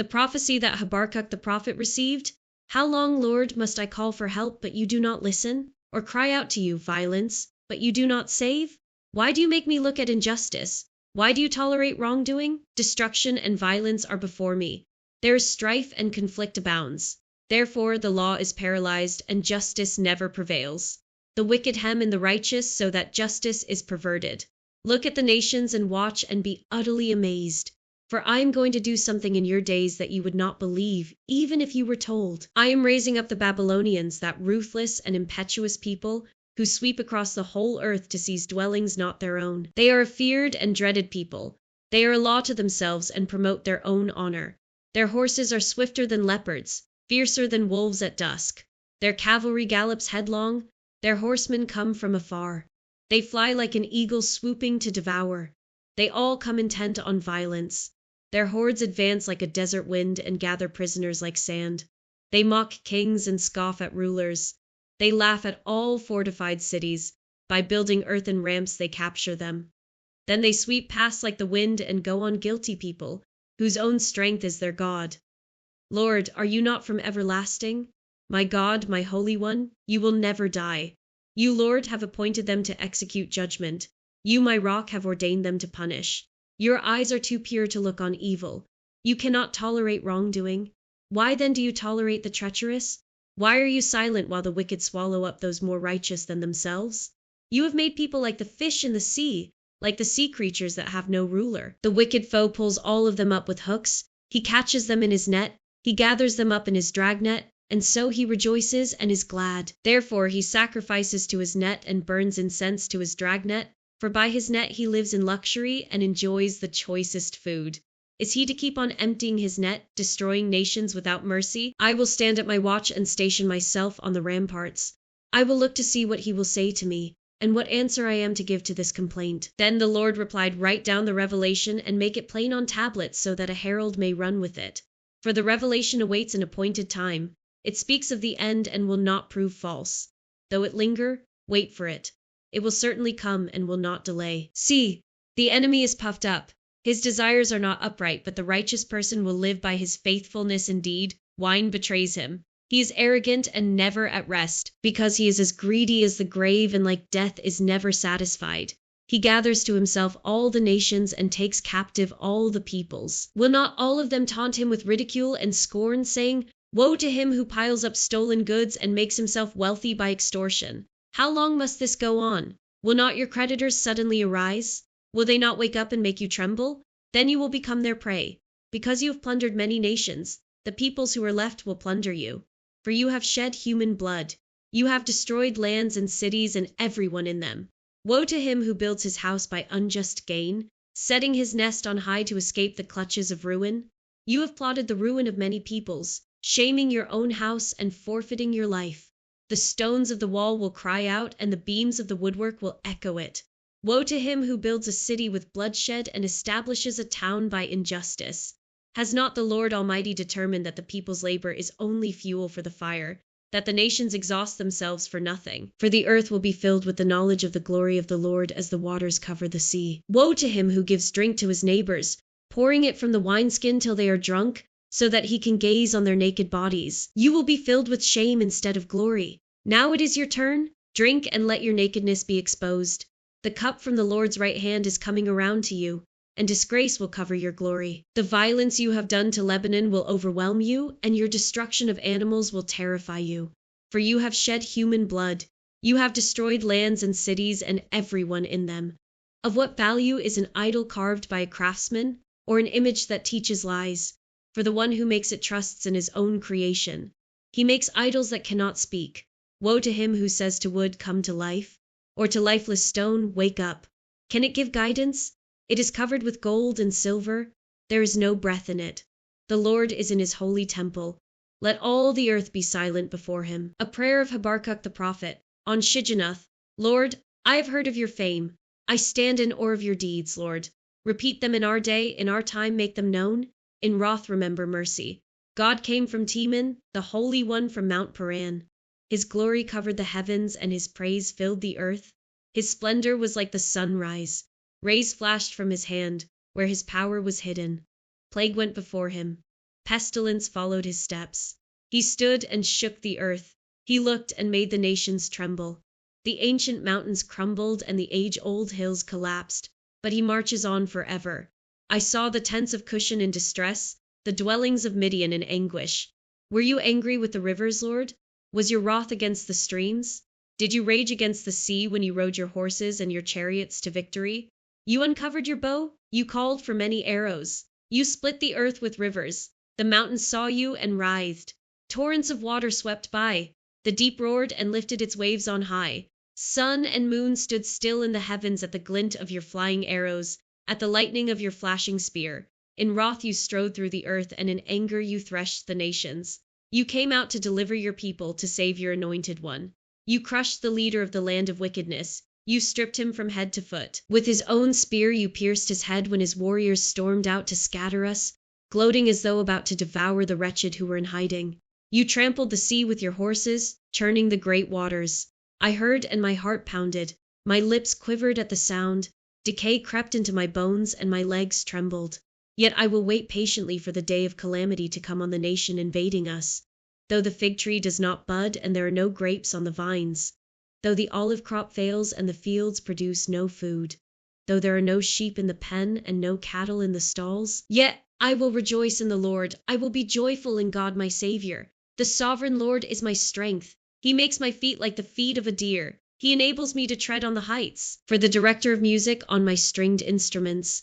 The prophecy that Habakkuk the prophet received: "How long, Lord, must I call for help, but you do not listen? Or cry out to you, violence, but you do not save? Why do you make me look at injustice? Why do you tolerate wrongdoing? Destruction and violence are before me. There is strife and conflict abounds. Therefore the law is paralyzed, and justice never prevails. The wicked hem in the righteous, so that justice is perverted. Look at the nations and watch and be utterly amazed. For I am going to do something in your days that you would not believe, even if you were told. I am raising up the Babylonians, that ruthless and impetuous people who sweep across the whole earth to seize dwellings not their own. They are a feared and dreaded people. They are a law to themselves and promote their own honor. Their horses are swifter than leopards, fiercer than wolves at dusk. Their cavalry gallops headlong. Their horsemen come from afar. They fly like an eagle swooping to devour. They all come intent on violence. Their hordes advance like a desert wind and gather prisoners like sand. They mock kings and scoff at rulers. They laugh at all fortified cities. By building earthen ramps they capture them. Then they sweep past like the wind and go on guilty people, whose own strength is their God. Lord, are you not from everlasting? My God, my Holy One, you will never die. You, Lord, have appointed them to execute judgment. You, my rock, have ordained them to punish. Your eyes are too pure to look on evil. You cannot tolerate wrongdoing. Why then do you tolerate the treacherous? Why are you silent while the wicked swallow up those more righteous than themselves? You have made people like the fish in the sea, like the sea creatures that have no ruler. The wicked foe pulls all of them up with hooks. He catches them in his net. He gathers them up in his dragnet, and so he rejoices and is glad. Therefore he sacrifices to his net and burns incense to his dragnet. For by his net he lives in luxury and enjoys the choicest food. Is he to keep on emptying his net, destroying nations without mercy? I will stand at my watch and station myself on the ramparts. I will look to see what he will say to me, and what answer I am to give to this complaint. Then the Lord replied, write down the revelation and make it plain on tablets so that a herald may run with it. For the revelation awaits an appointed time. It speaks of the end and will not prove false. Though it linger, wait for it. It will certainly come and will not delay. See, the enemy is puffed up. His desires are not upright, but the righteous person will live by his faithfulness indeed. Wine betrays him. He is arrogant and never at rest, because he is as greedy as the grave and like death is never satisfied. He gathers to himself all the nations and takes captive all the peoples. Will not all of them taunt him with ridicule and scorn, saying, woe to him who piles up stolen goods and makes himself wealthy by extortion? How long must this go on? Will not your creditors suddenly arise? Will they not wake up and make you tremble? Then you will become their prey. Because you have plundered many nations, the peoples who are left will plunder you. For you have shed human blood. You have destroyed lands and cities and everyone in them. Woe to him who builds his house by unjust gain, setting his nest on high to escape the clutches of ruin. You have plotted the ruin of many peoples, shaming your own house and forfeiting your life. The stones of the wall will cry out, and the beams of the woodwork will echo it. Woe to him who builds a city with bloodshed and establishes a town by injustice. Has not the Lord Almighty determined that the people's labor is only fuel for the fire, that the nations exhaust themselves for nothing? For the earth will be filled with the knowledge of the glory of the Lord as the waters cover the sea. Woe to him who gives drink to his neighbors, pouring it from the wineskin till they are drunk, so that he can gaze on their naked bodies. You will be filled with shame instead of glory. Now it is your turn. Drink and let your nakedness be exposed. The cup from the Lord's right hand is coming around to you, and disgrace will cover your glory. The violence you have done to Lebanon will overwhelm you, and your destruction of animals will terrify you. For you have shed human blood. You have destroyed lands and cities and everyone in them. Of what value is an idol carved by a craftsman, or an image that teaches lies? For the one who makes it trusts in his own creation. He makes idols that cannot speak. Woe to him who says to wood, come to life, or to lifeless stone, wake up. Can it give guidance? It is covered with gold and silver. There is no breath in it. The Lord is in his holy temple. Let all the earth be silent before him. A prayer of Habakkuk the prophet. On Shigionoth. Lord, I have heard of your fame. I stand in awe of your deeds, Lord. Repeat them in our day, in our time make them known. In wrath remember mercy. God came from Teman, the Holy One from Mount Paran. His glory covered the heavens, and his praise filled the earth. His splendor was like the sunrise. Rays flashed from his hand, where his power was hidden. Plague went before him. Pestilence followed his steps. He stood and shook the earth. He looked and made the nations tremble. The ancient mountains crumbled and the age-old hills collapsed, but he marches on forever. I saw the tents of Cushan in distress, the dwellings of Midian in anguish. Were you angry with the rivers, Lord? Was your wrath against the streams? Did you rage against the sea when you rode your horses and your chariots to victory? You uncovered your bow, you called for many arrows. You split the earth with rivers. The mountains saw you and writhed. Torrents of water swept by. The deep roared and lifted its waves on high. Sun and moon stood still in the heavens at the glint of your flying arrows, at the lightning of your flashing spear. In wrath you strode through the earth, and in anger you threshed the nations. You came out to deliver your people, to save your anointed one. You crushed the leader of the land of wickedness. You stripped him from head to foot. With his own spear you pierced his head when his warriors stormed out to scatter us, gloating as though about to devour the wretched who were in hiding. You trampled the sea with your horses, churning the great waters. I heard and my heart pounded. My lips quivered at the sound. Decay crept into my bones and my legs trembled. Yet I will wait patiently for the day of calamity to come on the nation invading us. Though the fig tree does not bud and there are no grapes on the vines, though the olive crop fails and the fields produce no food, though there are no sheep in the pen and no cattle in the stalls, yet I will rejoice in the Lord. I will be joyful in God my Savior. The sovereign Lord is my strength. He makes my feet like the feet of a deer. He enables me to tread on the heights. For the director of music on my stringed instruments,